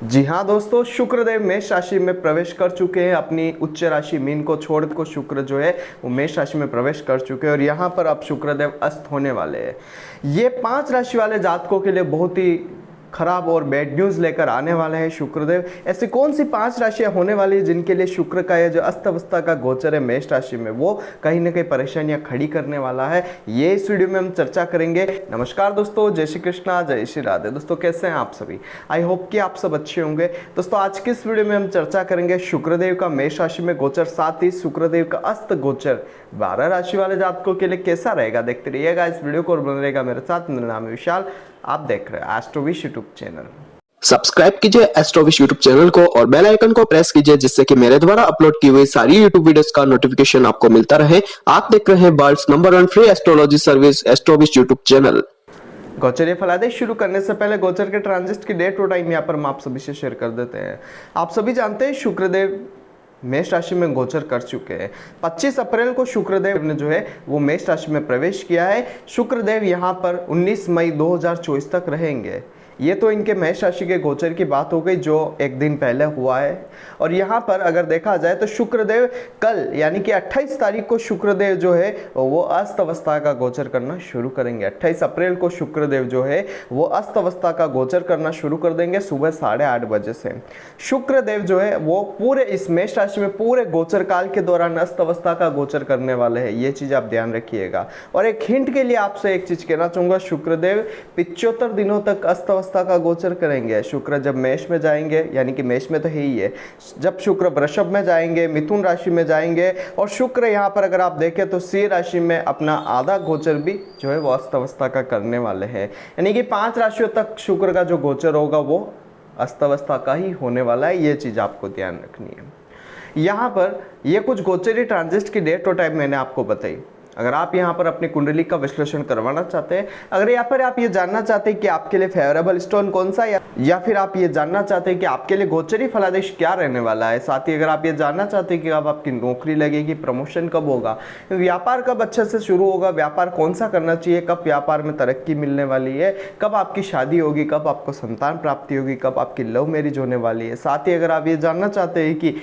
जी हाँ दोस्तों, शुक्रदेव मेष राशि में प्रवेश कर चुके हैं। अपनी उच्च राशि मीन को छोड़ को शुक्र जो है वो मेष राशि में प्रवेश कर चुके हैं और यहाँ पर अब शुक्रदेव अस्त होने वाले हैं। ये 5 राशि वाले जातकों के लिए बहुत ही खराब और बैड न्यूज लेकर आने वाले हैं शुक्रदेव। ऐसी कौन सी 5 राशियां होने वाली है जिनके लिए शुक्र का ये जो अस्त अवस्था का गोचर है मेष राशि में वो कहीं ना कहीं परेशानियां खड़ी करने वाला है, ये इस वीडियो में हम चर्चा करेंगे। नमस्कार दोस्तों, जय श्री कृष्णा, जय श्री राधे। दोस्तों कैसे हैं आप सभी? आई होप कि आप सब अच्छे होंगे। दोस्तों आज की इस वीडियो में हम चर्चा करेंगे शुक्रदेव का मेष राशि में गोचर, साथ ही शुक्रदेव का अस्त गोचर 12 राशि वाले जातकों के लिए कैसा रहेगा। देखते रहिएगा इस वीडियो को और बने रहेगा मेरे साथ। मेरा नाम है विशाल, आप देख रहे हैं एस्ट्रोविश यूट्यूब चैनल। सब्सक्राइब कीजिए एस्ट्रोविश यूट्यूब चैनल को और बेल आइकन को प्रेस कीजिए जिससे कि मेरे द्वारा अपलोड की हुई सारी यूट्यूब वीडियोस का नोटिफिकेशन आपको मिलता रहे। आप देख रहे हैं world's number 1 free astrology service Astrovish YouTube channel. गोचरीय फलादेश शुरू करने से पहले गोचर के ट्रांजिट की डेट और टाइम यहाँ पर हम आप सभी से शेयर कर देते हैं। आप सभी जानते हैं शुक्रदेव मेष राशि में गोचर कर चुके हैं। 25 अप्रैल को शुक्रदेव ने जो है वो मेष राशि में प्रवेश किया है। शुक्रदेव यहाँ पर 19 मई 2024 तक रहेंगे। ये तो इनके मेष राशि के गोचर की बात हो गई जो एक दिन पहले हुआ है। और यहाँ पर अगर देखा जाए तो शुक्रदेव कल यानी कि 28 तारीख को शुक्रदेव जो है वो अस्त अवस्था का गोचर करना शुरू करेंगे। 28 अप्रैल को शुक्रदेव जो है वो अस्त अवस्था का गोचर करना शुरू कर देंगे सुबह 8:30 बजे से। शुक्रदेव जो है वो पूरे इस मेष राशि में पूरे गोचर काल के दौरान अस्त अवस्था का गोचर करने वाले हैं, ये चीज आप ध्यान रखिएगा। और एक हिंट के लिए आपसे एक चीज कहना चाहूंगा, शुक्रदेव 75 दिनों तक अस्त अवस्था का गोचर करेंगे। शुक्र जब मेष में जाएंगे, यानी कि मेष में तो है ही है, जब शुक्र वृषभ में जाएंगे, मिथुन राशि में जाएंगे और शुक्र यहाँ पर अगर आप देखें तो सिंह राशि में अपना आधा गोचर भी जो है वो अस्त अवस्था का करने वाले हैं। यानी कि 5 राशियों तक शुक्र का जो गोचर होगा वो अस्त अवस्था का ही होने वाला है, ये चीज आपको ध्यान रखनी है। यहाँ पर ये कुछ गोचरी ट्रांजिट की डेट और टाइम मैंने आपको बताई। अगर आप यहाँ पर अपनी कुंडली का विश्लेषण करवाना चाहते हैं, अगर यहाँ पर आप ये जानना चाहते हैं कि आपके लिए फेवरेबल स्टोन कौन सा या फिर आप ये जानना चाहते हैं कि आपके लिए गोचरी फलादेश क्या रहने वाला है, साथ ही अगर आप ये जानना चाहते हैं कि अब आपकी नौकरी लगेगी, प्रमोशन कब होगा, व्यापार कब अच्छे से शुरू होगा, व्यापार कौन सा करना चाहिए, कब व्यापार में तरक्की मिलने वाली है, कब आपकी शादी होगी, कब आपको संतान प्राप्ति होगी, कब आपकी लव मैरिज होने वाली है, साथ ही अगर आप ये जानना चाहते हैं कि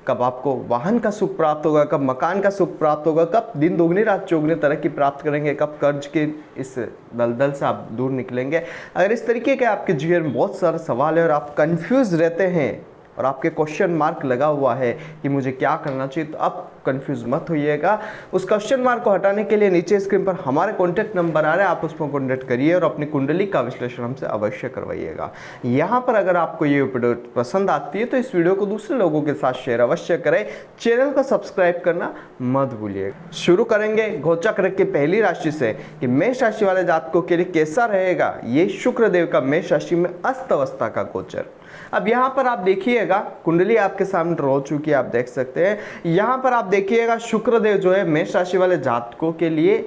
कब आपको वाहन का सुख प्राप्त होगा, कब मकान का सुख प्राप्त होगा, कब दिन दोगुनी रात चौगुनी तरक्की प्राप्त करेंगे, कब कर्ज के इस दलदल से आप दूर निकलेंगे, अगर इस तरीके के आपके जीवन में बहुत सारे सवाल है और आप कंफ्यूज रहते हैं और आपके क्वेश्चन मार्क लगा हुआ है कि मुझे क्या करना चाहिए, तो अब कंफ्यूज मत होइएगा। उस क्वेश्चन मार्क को हटाने के लिए नीचे स्क्रीन पर हमारे कॉन्टैक्ट नंबर आ रहे हैं, आप उस पर कॉन्टैक्ट करिए और अपनी कुंडली का विश्लेषण हमसे अवश्य करवाइएगा। यहाँ पर अगर आपको ये वीडियो पसंद आती है तो इस वीडियो को दूसरे लोगों के साथ शेयर अवश्य करें, चैनल को सब्सक्राइब करना मत भूलिएगा। शुरू करेंगे गोचर की पहली राशि से कि मेष राशि वाले जातकों के लिए कैसा रहेगा ये शुक्रदेव का मेष राशि में अस्त अवस्था का गोचर। अब यहाँ पर आप देखिएगा, कुंडली आपके सामने रो चुकी है, आप देख सकते हैं। यहाँ पर आप देखिएगा शुक्रदेव जो है मेष राशि वाले जातकों के लिए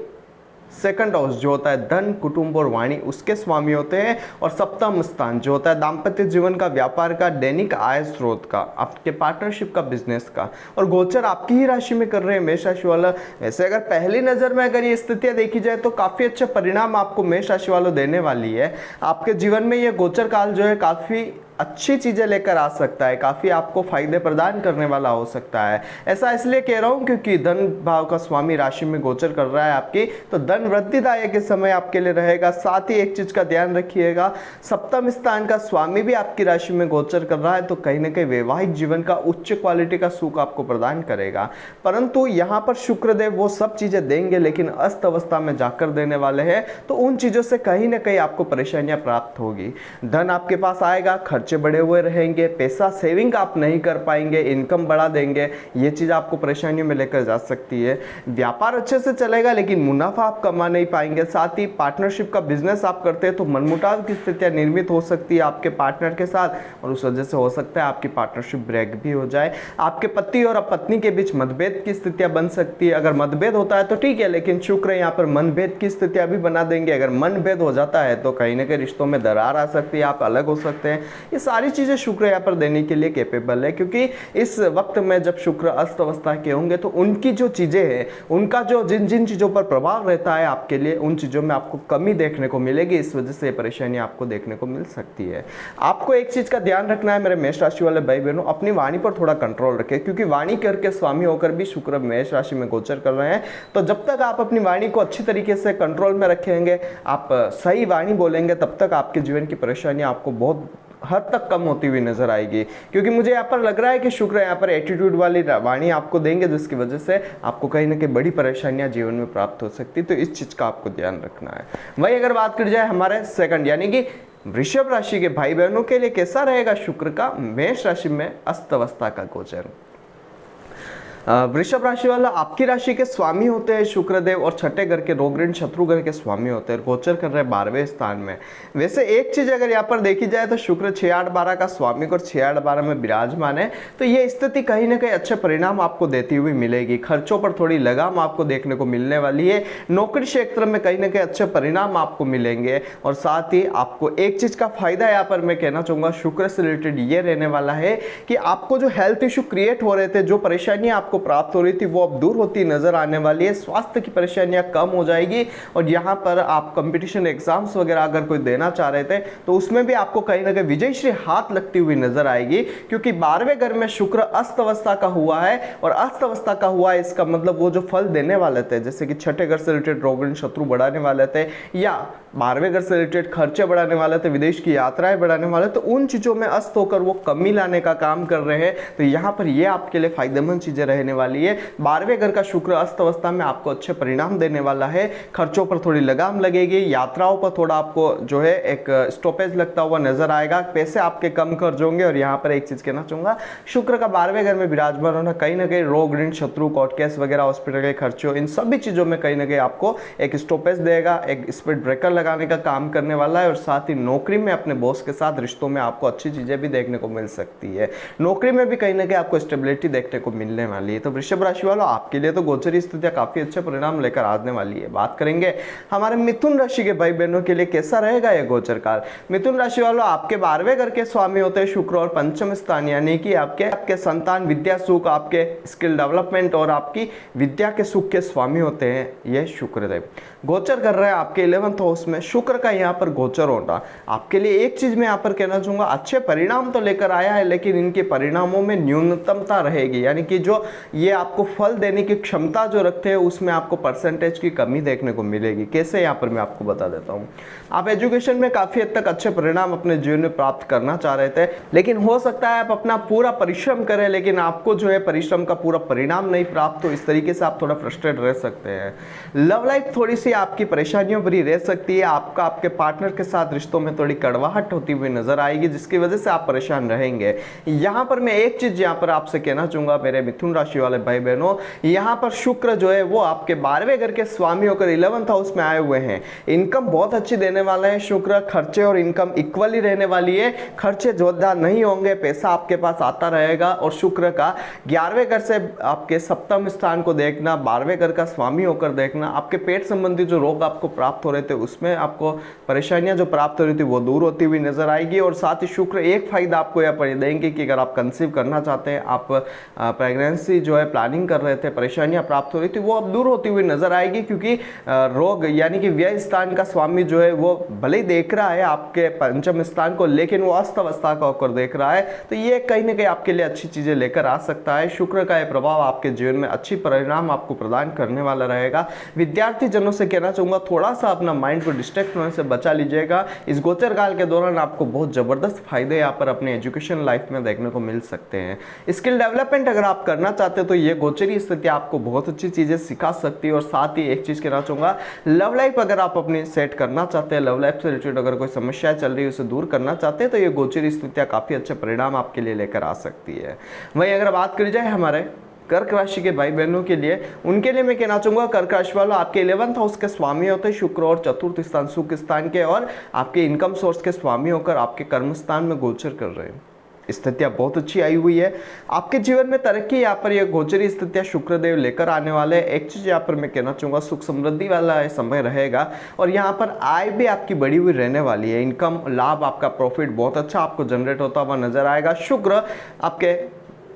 सेकंड हाउस जो होता है धन, कुटुंब और वाणी, उसके स्वामी होते हैं। और सप्तम स्थान जो होता है दाम्पत्य जीवन का, व्यापार का, दैनिक आय स्रोत का, आपके पार्टनरशिप का, बिजनेस का। और गोचर आपकी ही राशि में कर रहे हैं मेष राशि वाला। वैसे अगर पहली नजर में अगर ये स्थितियां देखी जाए तो काफी अच्छे परिणाम आपको मेष राशि वालों देने वाली है। आपके जीवन में ये गोचर काल जो है काफी अच्छी चीजें लेकर आ सकता है, काफी आपको फायदे प्रदान करने वाला हो सकता है। ऐसा इसलिए कह रहा हूं क्योंकि धन भाव का स्वामी राशि में गोचर कर रहा है आपकी, तो धन वृद्धिदायक के समय आपके लिए रहेगा। साथ ही एक चीज का ध्यान रखिएगा, सप्तम स्थान का स्वामी भी आपकी राशि में गोचर कर रहा है, तो कहीं ना कहीं वैवाहिक जीवन का उच्च क्वालिटी का सुख आपको प्रदान करेगा। परंतु यहाँ पर शुक्रदेव वो सब चीजें देंगे लेकिन अस्त अवस्था में जाकर देने वाले हैं, तो उन चीजों से कहीं ना कहीं आपको परेशानियां प्राप्त होगी। धन आपके पास आएगा, खर्चे बढ़े हुए रहेंगे, पैसा सेविंग आप नहीं कर पाएंगे, इनकम बढ़ा देंगे, ये चीज आपको परेशानियों में लेकर जा सकती है। व्यापार अच्छे से चलेगा लेकिन मुनाफा आप कमा नहीं पाएंगे। साथ ही पार्टनरशिप का बिजनेस आप करते हैं तो मनमुटाव की स्थितियां निर्मित हो सकती है आपके पार्टनर के साथ और उस वजह से हो सकता है आपकी पार्टनरशिप ब्रेक भी हो जाए। आपके पति और पत्नी के बीच मतभेद की स्थितियां बन सकती है। अगर मतभेद होता है तो ठीक है, लेकिन शुक्र यहाँ पर मनभेद की स्थितियां भी बना देंगे। अगर मनभेद हो जाता है तो कहीं ना कहीं रिश्तों में दरार आ सकती है, आप अलग हो सकते हैं। ये सारी चीज़ें शुक्र यहाँ पर देने के लिए कैपेबल है, क्योंकि इस वक्त में जब शुक्र अस्त अवस्था के होंगे तो उनकी जो चीज़ें हैं, उनका जो जिन जिन चीज़ों पर प्रभाव रहता है आपके लिए, उन चीज़ों में आपको कमी देखने को मिलेगी। इस वजह से परेशानी आपको देखने को मिल सकती है। आपको एक चीज़ का ध्यान रखना है मेरे मेष राशि वाले भाई बहनों, अपनी वाणी पर थोड़ा कंट्रोल रखें, क्योंकि वाणी करके स्वामी होकर भी शुक्र मेष राशि में गोचर कर रहे हैं। तो जब तक आप अपनी वाणी को अच्छी तरीके से कंट्रोल में रखेंगे, आप सही वाणी बोलेंगे, तब तक आपके जीवन की परेशानी आपको बहुत हद तक कम होती हुई नजर आएगी। क्योंकि मुझे यहाँ पर लग रहा है कि शुक्र यहाँ पर एटीट्यूड वाली वाणी आपको देंगे, जिसकी वजह से आपको कहीं ना कहीं बड़ी परेशानियां जीवन में प्राप्त हो सकती, तो इस चीज का आपको ध्यान रखना है। वही अगर बात की जाए हमारे सेकंड यानी कि वृषभ राशि के भाई बहनों के लिए कैसा रहेगा शुक्र का मेष राशि में अस्त अवस्था का गोचर। वृषभ राशि वाला आपकी राशि के स्वामी होते हैं शुक्रदेव, और छठे घर के रोग ऋण शत्रु घर के स्वामी होते हैं, गोचर कर रहे हैं 12वें स्थान में। वैसे एक चीज अगर यहाँ पर देखी जाए तो शुक्र 6, 8, 12 का स्वामी और 6, 8, 12 में विराजमान है, तो ये स्थिति कहीं ना कहीं अच्छे परिणाम आपको देती हुई मिलेगी। खर्चों पर थोड़ी लगाम आपको देखने को मिलने वाली है। नौकरी क्षेत्र में कहीं ना कहीं अच्छे परिणाम आपको मिलेंगे, और साथ ही आपको एक चीज का फायदा यहाँ पर मैं कहना चाहूंगा शुक्र से रिलेटेड ये रहने वाला है कि आपको जो हेल्थ इश्यू क्रिएट हो रहे थे, जो परेशानियां आपको प्राप्त हो रही थी, वो अब दूर होती नजर आने वाली है। स्वास्थ्य की परेशानियां कम हो जाएगी, और यहाँ पर आप कंपटीशन एग्जाम्स वगैरह अगर कोई देना चाह रहे थे तो उसमें भी आपको कहीं ना कहीं विजयश्री हाथ लगती हुई नजर आएगी, क्योंकि 12वें घर में शुक्र अस्त अवस्था का हुआ है, और अस्त अवस्था का हुआ है इसका मतलब वो जो फल देने वाले थे, जैसे कि छठे घर से रिलेटेड रोग ऋण शत्रु बढ़ाने वाले थे, या 12वें घर से रिलेटेड खर्चे बढ़ाने वाले थे, विदेश की यात्राएं बढ़ाने वाले, तो उन चीजों में अस्त होकर वो कमी लाने का काम कर रहे हैं। तो यहाँ पर ये आपके लिए फायदेमंद चीजें रहने वाली है। 12वें घर का शुक्र अस्त अवस्था में आपको अच्छे परिणाम देने वाला है। खर्चों पर थोड़ी लगाम लगेगी, यात्राओं पर थोड़ा आपको जो है एक स्टॉपेज लगता हुआ नजर आएगा, पैसे आपके कम खर्च होंगे। और यहाँ पर एक चीज कहना चाहूंगा, शुक्र का 12वें घर में विराजमान होना कहीं ना कहीं रोग ऋण शत्रु कोर्ट केस वगैरह हॉस्पिटल के खर्चों, इन सभी चीजों में कहीं ना कहीं आपको एक स्टॉपेज देगा, एक स्पीड ब्रेकर लगाने का काम करने वाला है। और साथ ही नौकरी में अपने बॉस के साथ रिश्तों में आपको अच्छी चीजें भी देखने को मिल सकती है। नौकरी में भी कहीं ना कहीं आपको स्टेबिलिटी देखने को मिलने वाली है। तो वृषभ राशि वालों, आपके लिए तो गोचरी स्थितियां काफी अच्छे परिणाम लेकर आने वाली है। बात करेंगे हमारे मिथुन राशि के भाई बहनों के लिए कैसा रहेगा यह गोचर काल। मिथुन राशि वालों, आपके 12वें घर के स्वामी होते हैं शुक्र, और पंचम स्थान यानी कि आपके संतान विद्या सुख, आपके स्किल डेवलपमेंट और आपकी विद्या के सुख के स्वामी होते हैं ये शुक्रदेव। गोचर कर रहे हैं आपके 11th हाउस में। शुक्र का यहाँ पर गोचर होना आपके लिए एक चीज मैं यहाँ पर कहना चाहूंगा, अच्छे परिणाम तो लेकर आया है, लेकिन इनके परिणामों में न्यूनतमता रहेगी, यानी कि जो ये आपको फल देने की क्षमता जो रखते हैं उसमें आपको परसेंटेज की कमी देखने को मिलेगी। कैसे, यहाँ पर मैं आपको बता देता हूँ। आप एजुकेशन में काफी हद तक अच्छे परिणाम अपने जीवन में प्राप्त करना चाह रहे थे, लेकिन हो सकता है आप अपना पूरा परिश्रम करें, लेकिन आपको जो है परिश्रम का पूरा परिणाम नहीं प्राप्त हो। इस तरीके से आप थोड़ा फ्रस्ट्रेट रह सकते हैं। लव लाइफ थोड़ी सी आपकी परेशानियों भरी रह सकती है। आपका आपके पार्टनर के साथ रिश्तों में थोड़ी कड़वाहट होती हुई नजर आएगी, जिसकी वजह से आप परेशान रहेंगे। यहाँ पर मैं एक चीज यहाँ पर आपसे कहना चाहूंगा मेरे मिथुन राशि वाले भाई बहनों, यहाँ पर शुक्र जो है वो आपके 12वें घर के स्वामी होकर 11th हाउस में आए हुए हैं। इनकम बहुत अच्छी देने वाला है शुक्र, खर्चे और इनकम इक्वली रहने वाली है। खर्चे जोरदार नहीं होंगे, पैसा आपके पास आता रहेगा। और शुक्र का 11वें घर से आपके सप्तम स्थान को देखना, 12वें घर का स्वामी होकर देखना, आपके पेट संबंधी जो रोग आपको प्राप्त हो रहे थे उसमें आपको परेशानियां जो प्राप्त हो रही थी वो दूर होती हुई नजर आएगी। और साथ ही शुक्र एक फायदा आपको यहाँ पर देंगे कि अगर आप कंसीव करना चाहते हैं, आप प्रेगनेंसी जो है प्लानिंग कर रहे थे, परेशानियां प्राप्त हो रही थी, वो अब दूर होती हुई नजर आएगी। क्योंकि रोग यानी कि व्यय स्थान का स्वामी जो है वो भले ही देख रहा है आपके पंचम स्थान को, लेकिन वो अस्त अवस्था का होकर देख रहा है। तो ये कहीं ना कहीं आपके लिए अच्छी चीजें लेकर आ सकता है। शुक्र का यह प्रभाव आपके जीवन में अच्छी परिणाम आपको प्रदान करने वाला रहेगा। विद्यार्थी जनों से कहना चाहूंगा, थोड़ा सा अपना माइंड को डिस्ट्रैक्ट होने से बचा लीजिएगा। इस गोचर काल के दौरान आपको बहुत जबरदस्त फायदे यहाँ पर अपने एजुकेशन लाइफ में देखने को मिल सकते हैं। स्किल डेवलपमेंट अगर आप करना चाहते हैं तो ये गोचरी स्थिति आपको बहुत अच्छी चीजें सिखा सकती है। और साथ ही एक चीज कहना चाहूंगा, लव लाइफ अगर आप अपनी सेट करना चाहते हैं, लव लाइफ से रिलेटेड अगर कोई समस्याएं चल रही है उसे दूर करना चाहते हैं, तो ये गोचरी स्थितियां काफी अच्छे परिणाम आपके लिए लेकर आ सकती है। वहीं अगर बात करी जाए हमारे कर्क राशि के भाई बहनों के लिए, उनके लिए मैं कहना चाहूंगा, कर्क राशि वालों आपके 11th हाउस के स्वामी होते हैं शुक्र, और चतुर्थ स्थान सुख स्थान के, और आपके इनकम सोर्स के स्वामी होकर आपके कर्म स्थान में गोचर कर रहे हैं। स्थितियाँ बहुत अच्छी आई हुई है। आपके जीवन में तरक्की यहाँ पर ये गोचरी स्थितियाँ शुक्रदेव लेकर आने वाले हैं। एक चीज़ यहाँ पर मैं कहना चाहूँगा, सुख समृद्धि वाला समय रहेगा और यहाँ पर आय भी आपकी बढ़ी हुई रहने वाली है। इनकम लाभ आपका प्रॉफिट बहुत अच्छा आपको जनरेट होता हुआ नजर आएगा। शुक्र आपके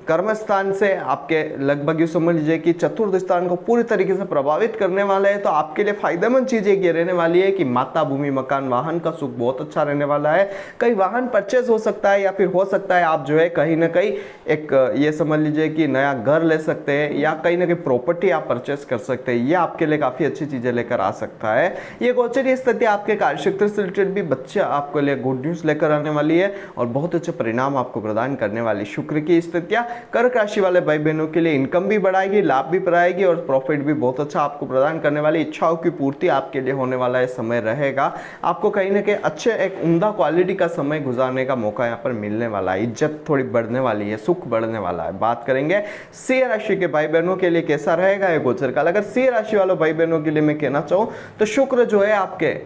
कर्म स्थान से आपके लगभग यूँ समझ लीजिए कि चतुर्थ स्थान को पूरी तरीके से प्रभावित करने वाला है। तो आपके लिए फायदेमंद चीज़ ये रहने वाली है कि माता, भूमि, मकान, वाहन का सुख बहुत अच्छा रहने वाला है। कई वाहन परचेज हो सकता है या फिर हो सकता है आप जो है कहीं ना कहीं एक ये समझ लीजिए कि नया घर ले सकते हैं या कहीं ना कहीं प्रॉपर्टी आप परचेस कर सकते हैं। ये आपके लिए काफ़ी अच्छी चीज़ें लेकर आ सकता है। ये गोचरीय स्थिति आपके कार्यक्षेत्र से रिलेटेड भी बच्चे आपके लिए गुड न्यूज़ लेकर आने वाली है और बहुत अच्छे परिणाम आपको प्रदान करने वाली। शुक्र की स्थितियाँ कर्क राशि वाले भाई बहनों के लिए इनकम भी बढ़ाएगी, लाभ भी बढ़ाएगी और प्रॉफिट भी बहुत अच्छा आपको प्रदान करने वाली। इच्छाओं की पूर्ति आपके लिए होने वाला है समय रहेगा। आपको कहीं ना कहीं अच्छे एक उम्दा क्वालिटी का समय गुजारने का मौका यहाँ पर मिलने वाला है। इज्जत थोड़ी बढ़ने वाली है, सुख बढ़ने वाला है। बात करेंगे सिंह राशि के भाई बहनों के लिए कैसा रहेगा ये गोचर काल। अगर सिंह राशि वालों भाई बहनों के लिए मैं कहना चाहूँ तो शुक्र जो है आपके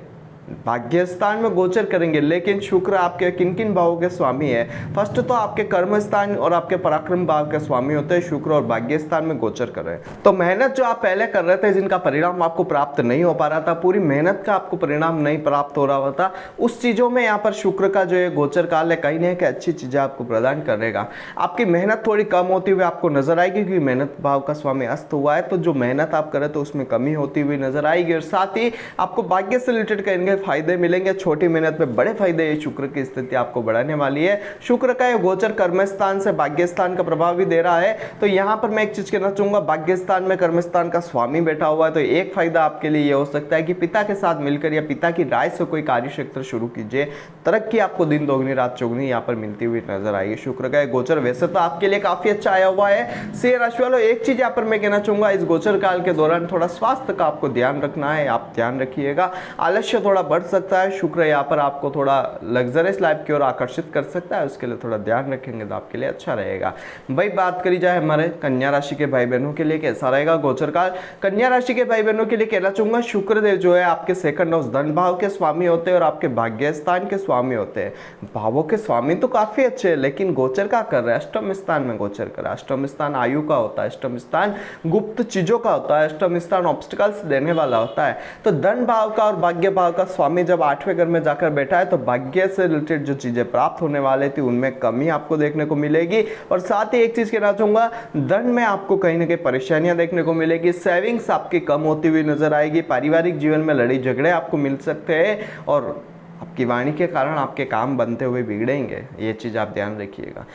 भाग्य स्थान में गोचर करेंगे, लेकिन शुक्र आपके किन किन भावों के स्वामी है। फर्स्ट तो आपके कर्म स्थान और आपके पराक्रम भाव के स्वामी होते हैं शुक्र और भाग्य स्थान में गोचर कर रहे हैं। तो मेहनत जो आप पहले कर रहे थे, जिनका परिणाम आपको प्राप्त नहीं हो पा रहा था, पूरी मेहनत का आपको परिणाम नहीं प्राप्त हो रहा था, उस चीजों में यहाँ पर शुक्र का जो है गोचर काल है कहीं ना कहीं अच्छी चीजें आपको प्रदान करेगा। आपकी मेहनत थोड़ी कम होती हुई आपको नजर आएगी क्योंकि मेहनत भाव का स्वामी अस्त हुआ है। तो जो मेहनत आप करें तो उसमें कमी होती हुई नजर आएगी और साथ ही आपको भाग्य से रिलेटेड कहेंगे फायदे मिलेंगे। छोटी मेहनत में बड़े फायदे, ये शुक्र की स्थिति आपको बढ़ाने वाली है। शुक्र का ये गोचर कर्म स्थान से भाग्य स्थान का प्रभाव भी दे रहा है। तो यहां पर मैं एक चीज कहना चाहूंगा, भाग्य स्थान में कर्म स्थान का स्वामी बैठा हुआ है तो एक फायदा आपके लिए ये हो सकता है कि पिता के साथ मिलकर या पिता की राय से कोई कार्य क्षेत्र शुरू कीजिए, तरक्की आपको दिन दोगुनी रात चौगुनी यहाँ पर मिलती हुई नजर आएगी। शुक्र का गोचर वैसे तो आपके लिए काफी अच्छा आया हुआ है। सिंह राशि वालों, एक चीज यहाँ पर मैं कहना चाहूंगा, इस गोचर काल के दौरान थोड़ा स्वास्थ्य का आपको ध्यान रखना है, आप ध्यान रखिएगा। आलस्य थोड़ा बढ़ सकता है। शुक्र यहाँ पर आपको थोड़ा लग्जरियस लाइफ की ओर आकर्षित कर सकता है, उसके लिए थोड़ा ध्यान रखेंगे तो आपके लिए अच्छा रहेगा। भाई बात करी जाए हमारे कन्या राशि के भाई बहनों के लिए कैसा रहेगा गोचर काल। कन्या राशि के भाई बहनों के लिए कहना चाहूंगा, शुक्रदेव जो है आपके सेकंड हाउस धन भाव के स्वामी होते हैं और आपके भाग्य स्थान के स्वामी होते हैं। भावों के स्वामी तो काफी अच्छे हैं, लेकिन गोचर का कर रहे हैं अष्टम स्थान में गोचर कर रहा है। अष्टम स्थान आयु का होता है, अष्टम स्थान गुप्त चीजों का होता है, अष्टम स्थान ऑब्स्टिकल्स देने वाला होता है। तो धन भाव का और भाग्य भाव का स्वामी जब 8वें घर में जाकर बैठा है तो भाग्य से रिलेटेड जो चीजें प्राप्त होने वाले थी उनमें कमी आपको देखने को मिलेगी। और साथ ही एक चीज कहना चाहूंगा, धन में आपको कहीं ना कहीं परेशानियां देखने को मिलेगी, सेविंग्स आपकी कम होती हुई नजर आएगी, पारिवारिक जीवन में लड़ाई झगड़े आपको मिल सकते हैं और आपकी वाणी के कारण आपके काम बनते हुए बिगड़ेंगे। ये चीज आप ध्यान रखिएगा।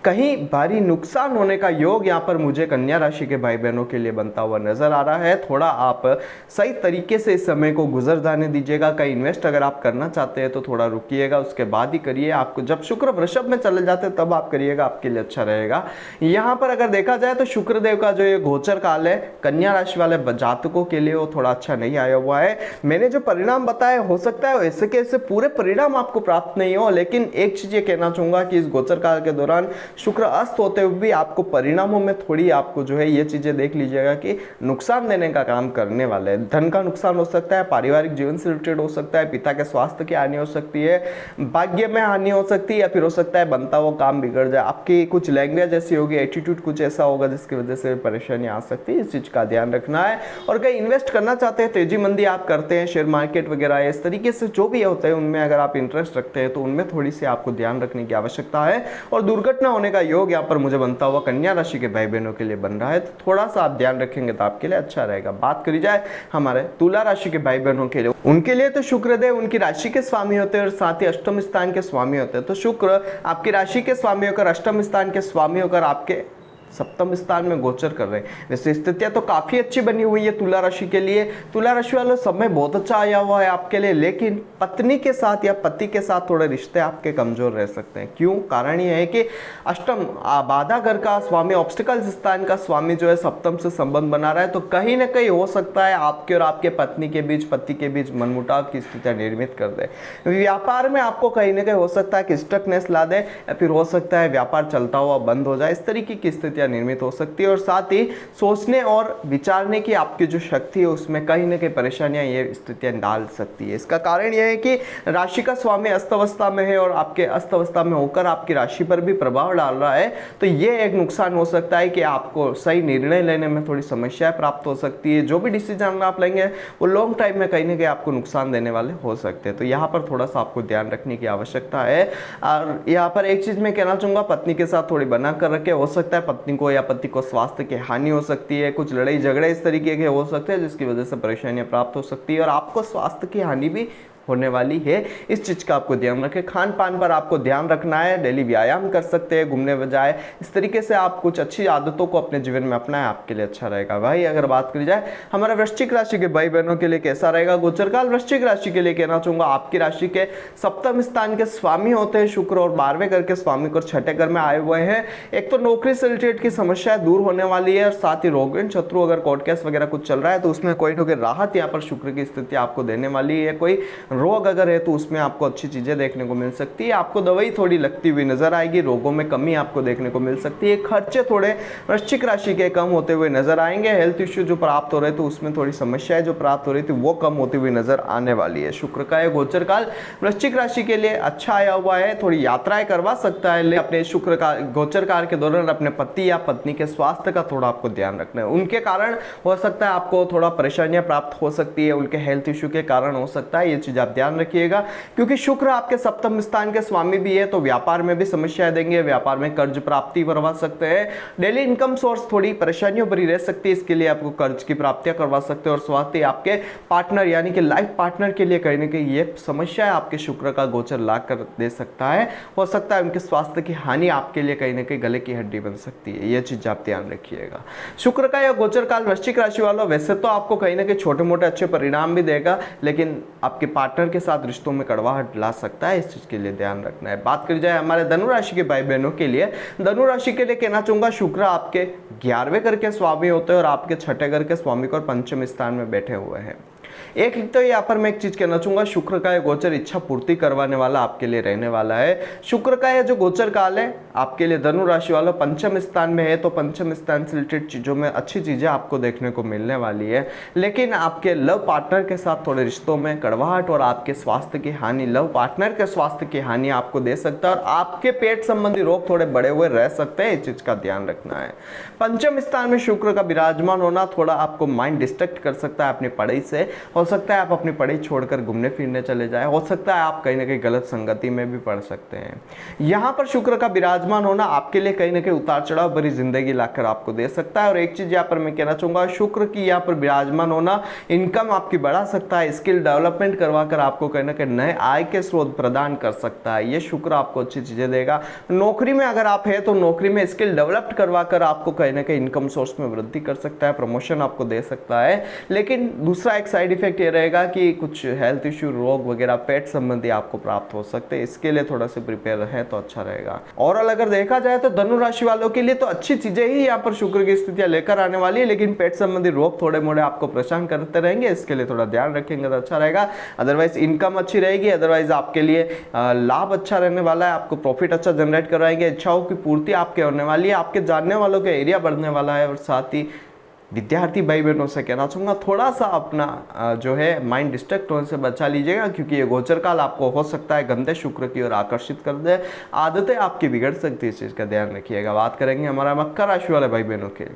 कहीं भारी नुकसान होने का योग यहाँ पर मुझे कन्या राशि के भाई बहनों के लिए बनता हुआ नजर आ रहा है। थोड़ा आप सही तरीके से इस समय को गुजर जाने दीजिएगा। कहीं इन्वेस्ट अगर आप करना चाहते हैं तो थोड़ा रुकिएगा, उसके बाद ही करिए। आपको जब शुक्र वृषभ में चले जाते हैं तब आप करिएगा, आपके लिए अच्छा रहेगा। यहाँ पर अगर देखा जाए तो शुक्रदेव का जो ये गोचर काल है कन्या राशि वाले जातकों के लिए वो थोड़ा अच्छा नहीं आया हुआ है। मैंने जो परिणाम बताया, हो सकता है ऐसे के ऐसे पूरे परिणाम आपको प्राप्त नहीं हो, लेकिन एक चीज ये कहना चाहूंगा कि इस गोचर काल के दौरान शुक्र अस्त होते हुए भी आपको परिणामों में थोड़ी आपको जो है ये चीजें देख लीजिएगा कि नुकसान देने का काम करने वाले हैं। धन का नुकसान हो सकता है, पारिवारिक जीवन से रिलेटेड हो सकता है, पिता के स्वास्थ्य की हानि हो सकती है, भाग्य में हानि हो सकती है, या फिर हो सकता है बनता हुआ काम बिगड़ जाए, आपकी कुछ लैंग्वेज ऐसी होगी, एटीट्यूड कुछ ऐसा होगा जिसकी वजह से परेशानी आ सकती है। इस चीज का ध्यान रखना है। और कहीं इन्वेस्ट करना चाहते हैं, तेजी मंदी आप करते हैं, शेयर मार्केट वगैरह इस तरीके से जो भी होता है उनमें अगर आप इंटरेस्ट रखते हैं तो उनमें थोड़ी सी आपको ध्यान रखने की आवश्यकता है। और दुर्घटना होने का योग यहाँ पर मुझे बनता हुआ कन्या राशि के भाई बहनों के लिए बन रहा है, तो थोड़ा सा आप ध्यान रखेंगे तो आपके लिए अच्छा रहेगा। बात करी जाए हमारे तुला राशि के भाई बहनों के लिए, उनके लिए तो शुक्रदेव उनकी राशि के स्वामी होते हैं और साथ ही अष्टम स्थान के स्वामी होते हैं। तो शुक्र आपकी राशि के स्वामी होकर, अष्टम स्थान के स्वामी होकर आपके सप्तम स्थान में गोचर कर रहे हैं। वैसे स्थितियां तो काफी अच्छी बनी हुई है तुला राशि के लिए। तुला राशि वालों समय बहुत अच्छा आया हुआ है आपके लिए, लेकिन पत्नी के साथ या पति के साथ थोड़े रिश्ते आपके कमजोर रह सकते हैं। क्यों? कारण यह है कि अष्टम बाधा घर का स्वामी, ऑब्स्टिकल्स स्थान का स्वामी जो है सप्तम से संबंध बना रहा है। तो कहीं ना कहीं हो सकता है आपके और आपके पत्नी के बीच, पति के बीच मनमुटाव की स्थितियां निर्मित कर दे। व्यापार में आपको कहीं ना कहीं हो सकता है कि स्टकनेस ला दे, या फिर हो सकता है व्यापार चलता हुआ बंद हो जाए। इस तरीके की स्थिति स्थितियां निर्मित हो सकती है और साथ ही सोचने और विचारने की आपकी जो शक्ति है उसमें कहीं ना कहीं परेशानियां ये स्थितियां डाल सकती है। इसका कारण यह है कि राशि का स्वामी अस्त अवस्था में है और आपके अस्त अवस्था में होकर आपकी राशि पर भी प्रभाव डाल रहा है, तो ये एक नुकसान हो सकता है कि आपको सही निर्णय लेने में थोड़ी समस्याएं प्राप्त हो सकती है। जो भी डिसीजन आप लेंगे वो लॉन्ग टाइम में कहीं ना कहीं आपको नुकसान देने वाले हो सकते हैं, तो यहाँ पर थोड़ा सा आपको ध्यान रखने की आवश्यकता है। और यहाँ पर एक चीज मैं कहना चाहूंगा, पत्नी के साथ थोड़ी बना कर रखे, हो सकता है पत्नी को या पति को स्वास्थ्य की हानि हो सकती है, कुछ लड़ाई झगड़े इस तरीके के हो सकते हैं जिसकी वजह से परेशानियां प्राप्त हो सकती है और आपको स्वास्थ्य की हानि भी होने वाली है। इस चीज का आपको ध्यान रखें। खान पान पर आपको ध्यान रखना है, डेली व्यायाम कर सकते हैं घूमने बजाय। इस तरीके से आप कुछ अच्छी आदतों को अपने जीवन में अपनाएं, आपके लिए अच्छा रहेगा। भाई अगर बात करी जाए हमारा वृश्चिक राशि के भाई बहनों के लिए कैसा रहेगा गोचर काल, वृश्चिक राशि के लिए कहना चाहूंगा आपकी राशि के सप्तम स्थान के स्वामी होते हैं शुक्र और 12वें घर के स्वामी को छठे घर में आए हुए हैं। एक तो नौकरी से रिलेटेड की समस्याएं दूर होने वाली है और साथ ही रोग शत्रु अगर कोर्ट केस वगैरह कुछ चल रहा है तो उसमें कोई ना कोई राहत यहाँ पर शुक्र की स्थिति आपको देने वाली है। कोई रोग अगर है तो उसमें आपको अच्छी चीजें देखने को मिल सकती है। आपको दवाई थोड़ी लगती हुई नजर आएगी, रोगों में कमी आपको देखने को मिल सकती है। खर्चे थोड़े वृश्चिक राशि के कम होते हुए नजर आएंगे। हेल्थ इश्यू जो प्राप्त हो रहे थे उसमें थोड़ी समस्याएं जो प्राप्त हो रही थी वो कम होती हुई नजर आने वाली है। शुक्र का यह गोचर काल वृश्चिक राशि के लिए अच्छा आया हुआ है, थोड़ी यात्राएं करवा सकता है, लेकिन अपने शुक्र का गोचर काल के दौरान अपने पति या पत्नी के स्वास्थ्य का थोड़ा आपको ध्यान रखना है। उनके कारण हो सकता है आपको थोड़ा परेशानियां प्राप्त हो सकती है, उनके हेल्थ इश्यू के कारण हो सकता है, ये चीज आप ध्यान रखिएगा। क्योंकि शुक्र आपके सप्तम स्थान के स्वामी भी है तो व्यापार में भी समस्याएं देंगे, व्यापार में कर्ज प्राप्ति करवा सकते हैं। डेली इनकम सोर्स थोड़ी परेशानियों भरी रह सकती है, इसके लिए आपको कर्ज की प्राप्तियां करवा सकते हैं और साथ ही आपके पार्टनर यानी कि लाइफ पार्टनर के लिए कहीं ना कहीं ये समस्या आपके शुक्र का गोचर ला कर दे सकता है। हो सकता है उनके स्वास्थ्य की हानि आपके लिए कहीं ना कहीं गले की हड्डी बन सकती है, ये चीज आप ध्यान रखिएगा। शुक्र का यह गोचर काल वृश्चिक राशि वालों वैसे तो आपको कहीं ना कहीं छोटे मोटे अच्छे परिणाम भी देगा, लेकिन आपके पार्टनर के साथ रिश्तों में कड़वाहट ला सकता है, इस चीज के लिए ध्यान रखना है। बात करी जाए हमारे धनु राशि के भाई बहनों के लिए, धनु राशि के लिए कहना चाहूंगा शुक्र आपके 11वें घर के स्वामी होते हैं और आपके छठे घर के स्वामी को और पंचम स्थान में बैठे हुए हैं। एक तो यहाँ पर मैं एक चीज कहना चाहूंगा, शुक्र का यह गोचर इच्छा पूर्ति करवाने वाला आपके लिए रहने वाला है। शुक्र का यह जो गोचर काल है आपके लिए धनु राशि वालों पंचम स्थान में है, तो पंचम स्थान से रिलेटेड चीजों में अच्छी चीजें आपको देखने को मिलने वाली है, लेकिन आपके लव पार्टनर के साथ थोड़े रिश्तों में कड़वाहट और आपके स्वास्थ्य की हानि, लव पार्टनर के स्वास्थ्य की हानि आपको दे सकता है और आपके पेट संबंधी रोग थोड़े बड़े हुए रह सकते हैं, इस चीज का ध्यान रखना है। पंचम स्थान में शुक्र का विराजमान होना थोड़ा आपको माइंड डिस्ट्रैक्ट कर सकता है अपनी पढ़ाई से। हो सकता है आप अपनी पढ़ाई छोड़कर घूमने फिरने चले जाए, हो सकता है आप कहीं ना कहीं गलत संगति में भी पड़ सकते हैं। यहाँ पर शुक्र का विराजमान होना आपके लिए कहीं ना कहीं उतार चढ़ाव भरी जिंदगी लाकर आपको दे सकता है। और एक चीज यहाँ पर मैं कहना चाहूंगा, शुक्र की यहाँ पर विराजमान होना इनकम आपकी बढ़ा सकता है, स्किल डेवलपमेंट करवाकर आपको कहीं ना कहीं नए आय के स्रोत प्रदान कर सकता है। ये शुक्र आपको अच्छी चीजें देगा। नौकरी में अगर आप है तो नौकरी में स्किल डेवलप करवाकर आपको कहीं ना कहीं इनकम सोर्स में वृद्धि कर सकता है, प्रमोशन आपको दे सकता है। लेकिन दूसरा एक साइड इफेक्ट ये रहेगा कि कुछ हेल्थ इश्यू, रोग वगैरह पेट संबंधी आपको प्राप्त हो सकते हैं, इसके लिए थोड़ा सा प्रिपेयर रहे तो अच्छा रहेगा। और अगर देखा जाए तो धनु राशि वालों के लिए तो अच्छी चीजें ही यहाँ पर शुक्र की स्थितियां लेकर आने वाली है, लेकिन पेट संबंधी रोग थोड़े मोड़े आपको परेशान करते रहेंगे, इसके लिए थोड़ा ध्यान रखेंगे तो अच्छा रहेगा। अदरवाइज इनकम अच्छी रहेगी, अदरवाइज आपके लिए लाभ अच्छा रहने वाला है, आपको प्रॉफिट अच्छा जनरेट करवाएंगे, इच्छाओं की पूर्ति आपके होने वाली है, आपके जानने वालों के एरिया बढ़ने वाला है। और साथ ही विद्यार्थी भाई बहनों से कहना चाहूँगा थोड़ा सा अपना जो है माइंड डिस्ट्रैक्ट होने से बचा लीजिएगा, क्योंकि ये गोचर काल आपको हो सकता है गंदे शुक्र की ओर आकर्षित कर दे, आदतें आपकी बिगड़ सकती है, इस चीज़ का ध्यान रखिएगा। बात करेंगे हमारा मकर राशि वाले भाई बहनों के।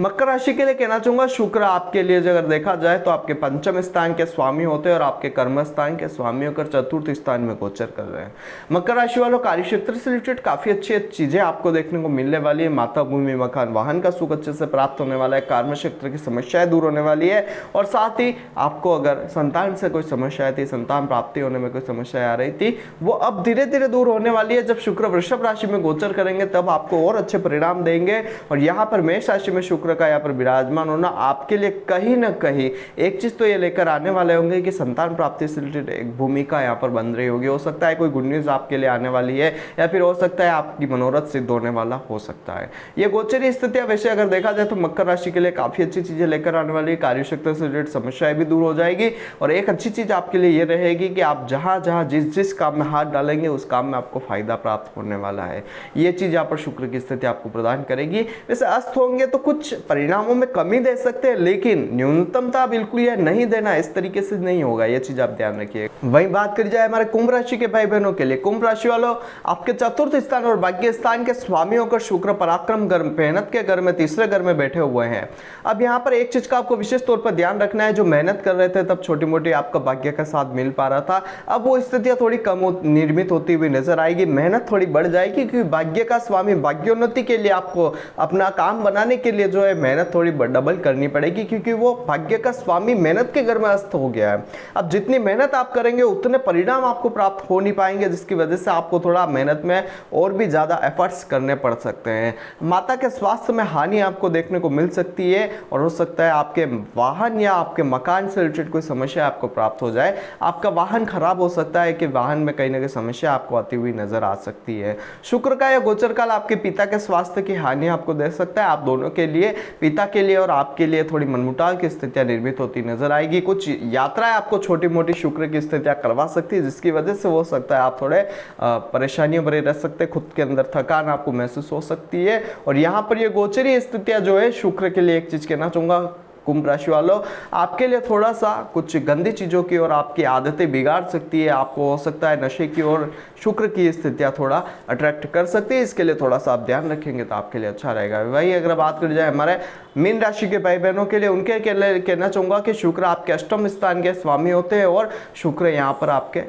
मकर राशि के लिए कहना चाहूँगा शुक्र आपके लिए अगर देखा जाए तो आपके पंचम स्थान के स्वामी होते हैं और आपके कर्म स्थान के स्वामी होकर चतुर्थ स्थान में गोचर कर रहे हैं। मकर राशि वालों कार्य क्षेत्र से रिलेटेड काफ़ी अच्छी चीज़ें आपको देखने को मिलने वाली है। माता, भूमि, मकान, वाहन का सुख अच्छे से प्राप्त होने वाला है, कार्य क्षेत्र की समस्याएं दूर होने वाली है। और साथ ही आपको अगर संतान से कोई समस्या थी, संतान प्राप्ति होने में कोई समस्या आ रही थी, वो अब धीरे धीरे दूर होने वाली है। जब शुक्र वृषभ राशि में गोचर करेंगे तब आपको और अच्छे परिणाम देंगे। और यहाँ पर मेष राशि में शुक्र का यहाँ पर विराजमान होना आपके लिए कहीं ना कहीं एक चीज तो ये लेकर आने वाले होंगे कि संतान प्राप्ति से रिलेटेड एक भूमिका यहाँ पर बन रही होगी। हो सकता है कोई गुड न्यूज आपके लिए आने वाली है, या फिर हो सकता है आपकी मनोरथ सिद्ध होने वाला हो सकता है। ये गोचरी स्थितियां वैसे अगर देखा जाए तो मकर राशि के लिए काफ़ी अच्छी चीज़ें लेकर आने वाली है। कार्य क्षेत्र से रिलेटेड समस्याएं भी दूर हो जाएगी और एक अच्छी चीज़ आपके लिए ये रहेगी कि आप जहाँ जहाँ जिस जिस काम में हाथ डालेंगे उस काम में आपको फायदा प्राप्त होने वाला है। ये चीज़ यहाँ पर शुक्र की स्थिति आपको प्रदान करेगी। वैसे अस्त होंगे तो कुछ परिणामों में कमी दे सकते हैं, लेकिन न्यूनतमता बिल्कुल यह नहीं देना, इस तरीके से नहीं होगा, ये चीज़ आप ध्यान रखिए। वहीं बात करी जाए हमारे कुंभ राशि के भाई बहनों के लिए, कुंभ राशि वालों आपके चतुर्थ स्थान और भाग्य स्थान के स्वामी होकर शुक्र पराक्रम घर, मेहनत के घर में, तीसरे घर में बैठे हुए हैं। अब यहाँ पर एक चीज का आपको विशेष तौर पर ध्यान रखना है, जो मेहनत कर रहे थे तब छोटी मोटी आपका भाग्य का साथ मिल पा रहा था, अब वो स्थितियां थोड़ी कम निर्मित होती हुई नजर आएगी, मेहनत थोड़ी बढ़ जाएगी, क्योंकि भाग्य का स्वामी भाग्योन्नति के लिए आपको अपना काम बनाने के लिए जो है मेहनत थोड़ी डबल करनी पड़ेगी, क्योंकि वो भाग्य का स्वामी मेहनत के घर में अस्त हो गया है। अब जितनी मेहनत आप करेंगे उतने परिणाम आपको प्राप्त हो नहीं पाएंगे, जिसकी वजह से आपको थोड़ा मेहनत में और भी ज्यादा एफर्ट्स करने पड़ सकते हैं। माता के स्वास्थ्य में हानि आपको देखने को मिल सकती है और हो सकता है आपके वाहन या आपके मकान से रिलेटेड कोई समस्या आपको प्राप्त हो जाए। आपका वाहन खराब हो सकता है कि वाहन में कहीं ना कहीं समस्या आपको आती हुई नजर आ सकती है। शुक्र का या गोचर काल आपके पिता के स्वास्थ्य की हानि आपको दे सकता है। आप दोनों के लिए, पिता के लिए और आपके लिए थोड़ी मनमुटाव की स्थितियां निर्मित होती नजर आएगी। कुछ यात्राएं आपको छोटी मोटी शुक्र की स्थितियां करवा सकती है, जिसकी वजह से हो सकता है आप थोड़े परेशानियों भरे रह सकते हैं, खुद के अंदर थकान आपको महसूस हो सकती है। और यहाँ पर ये गोचरीय स्थितियां जो है शुक्र के लिए एक चीज कहना चाहूंगा कुंभ राशि वालों, आपके लिए थोड़ा सा कुछ गंदी चीजों की और आपकी आदतें बिगाड़ सकती है। आपको हो सकता है नशे की और शुक्र की स्थितियां थोड़ा अट्रैक्ट कर सकती है, इसके लिए थोड़ा सा आप ध्यान रखेंगे तो आपके लिए अच्छा रहेगा। वही अगर बात करी जाए हमारे मीन राशि के भाई बहनों के लिए, उनके लिए कहना चाहूंगा कि शुक्र आपके अष्टम स्थान के स्वामी होते हैं और शुक्र यहाँ पर आपके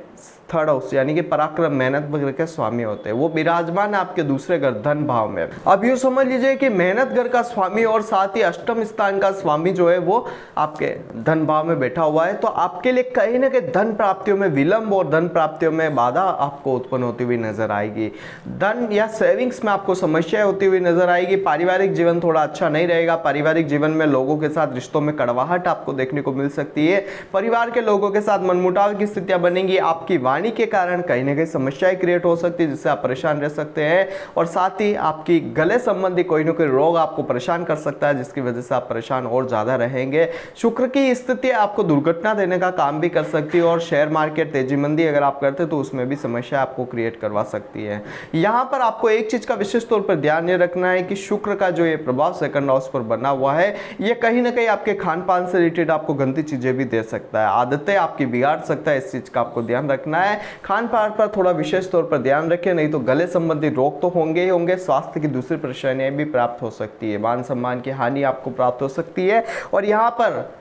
थर्ड हाउस यानी कि पराक्रम, मेहनत वगैरह के स्वामी होते हैं। वो विराजमान है आपके दूसरे घर धन भाव में। अब यूं समझ लीजिए कि मेहनत घर का स्वामी और साथ ही अष्टम स्थान का स्वामी जो है वो आपके धन भाव में बैठा हुआ है, तो आपके लिए कहीं ना कहीं धन प्राप्तियों में विलंब और धन प्राप्तियों में बाधा आपको उत्पन्न होती हुई नजर आएगी। धन या सेविंग्स में आपको समस्याएं होती हुई नजर आएगी। पारिवारिक जीवन थोड़ा अच्छा नहीं रहेगा। पारिवारिक जीवन में लोगों के साथ रिश्तों में कड़वाहट आपको देखने को मिल सकती है। परिवार के लोगों के साथ मनमुटाव की स्थितियां बनेंगी। आपकी वाणी के कारण कहीं ना कहीं समस्याएं क्रिएट हो सकती है, जिससे आप परेशान रह सकते हैं। और साथ ही आपकी गले संबंधी कोई ना कोई रोग आपको परेशान कर सकता है, जिसकी वजह से आप परेशान और ज्यादा रहेंगे। शुक्र की स्थिति आपको दुर्घटना देने का काम भी कर सकती है और शेयर मार्केट तेजी मंदी अगर आप करते हैं तो उसमें भी समस्या आपको क्रिएट करवा सकती है। यहां पर आपको एक चीज का विशेष तौर पर ध्यान ये रखना है कि शुक्र का जो ये प्रभाव सेकंड हाउस पर बना हुआ है, ये कहीं ना कहीं आपके खान पान से रिलेटेड आपको गंदी चीजें भी दे सकता है, आदतें आपकी बिगाड़ सकता है। इस चीज का आपको ध्यान रखना है। खान पान पर थोड़ा विशेष तौर पर ध्यान रखें, नहीं तो गले संबंधी रोग तो होंगे ही होंगे, स्वास्थ्य की दूसरी परेशानियां भी प्राप्त हो सकती है, मान सम्मान की हानि आपको प्राप्त हो सकती है। और यहाँ पर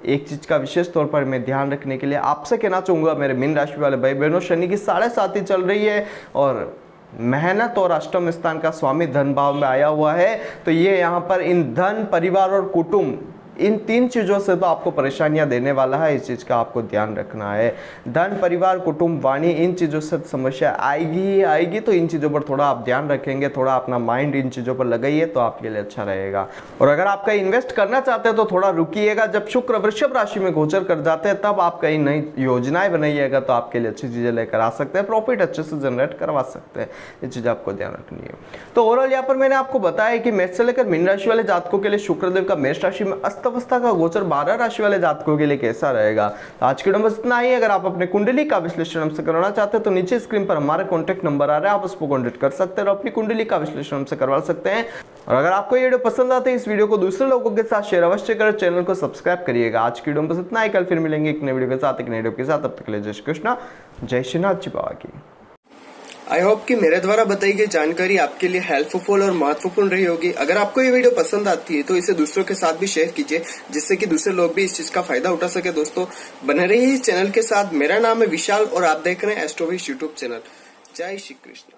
एक चीज का विशेष तौर पर मैं ध्यान रखने के लिए आपसे कहना चाहूंगा मेरे मीन राशि वाले भाई बहनों, शनि की 7.5 चल रही है और मेहनत और अष्टम स्थान का स्वामी धन भाव में आया हुआ है, तो ये यहाँ पर इन धन, परिवार और कुटुंब, इन तीन चीजों से तो आपको परेशानियां देने वाला है। इस चीज का आपको ध्यान रखना है। धन, परिवार, कुटुंब, वाणी, इन चीजों से समस्या आएगी ही आएगी, तो इन चीजों पर थोड़ा आप ध्यान रखेंगे, थोड़ा अपना माइंड इन चीजों पर लगाइए तो आपके लिए अच्छा रहेगा। और अगर आप कहीं इन्वेस्ट करना चाहते हैं तो थोड़ा रुकिएगा। जब शुक्र वृषभ राशि में गोचर कर जाते हैं तब आप कहीं नई योजनाएं बनाइएगा तो आपके लिए अच्छी चीजें लेकर आ सकते हैं, प्रॉफिट अच्छे से जनरेट करवा सकते हैं। ये चीज आपको ध्यान रखनी है। तो ओवरऑल यहाँ पर मैंने आपको बताया कि मेष से लेकर मीन राशि वाले जातकों के लिए शुक्रदेव का मेष राशि में अवस्था का गोचर 12 राशि वाले जातकों के लिए कैसा रहेगा। तो आज के वीडियो में इतना ही। अगर आप अपने कुंडली का विश्लेषण हमसे करवाना चाहते हैं तो नीचे स्क्रीन पर हमारा कॉन्टैक्ट नंबर आ रहा है, आप उस पर कॉन्टैक्ट कर सकते हैं और अपनी कुंडली का विश्लेषण हमसे करवा सकते हैं। और अगर आपको ये वीडियो पसंद आती है, इस वीडियो को दूसरे लोगों के साथ शेयर अवश्य करें, चैनल को सब्सक्राइब करिएगा। आज की वीडियो में बस इतना ही। कल फिर मिलेंगे एक नई वीडियो के साथ, एक नई वीडियो के साथ। तब तक के लिए जय श्री कृष्ण, जय श्रीनाथ जी बाबा की। आई होप कि मेरे द्वारा बताई गई जानकारी आपके लिए हेल्पफुल और महत्वपूर्ण रही होगी। अगर आपको ये वीडियो पसंद आती है तो इसे दूसरों के साथ भी शेयर कीजिए, जिससे कि दूसरे लोग भी इस चीज का फायदा उठा सके। दोस्तों बने रहिए इस चैनल के साथ। मेरा नाम है विशाल और आप देख रहे हैं एस्ट्रोविश यूट्यूब चैनल। जय श्री कृष्ण।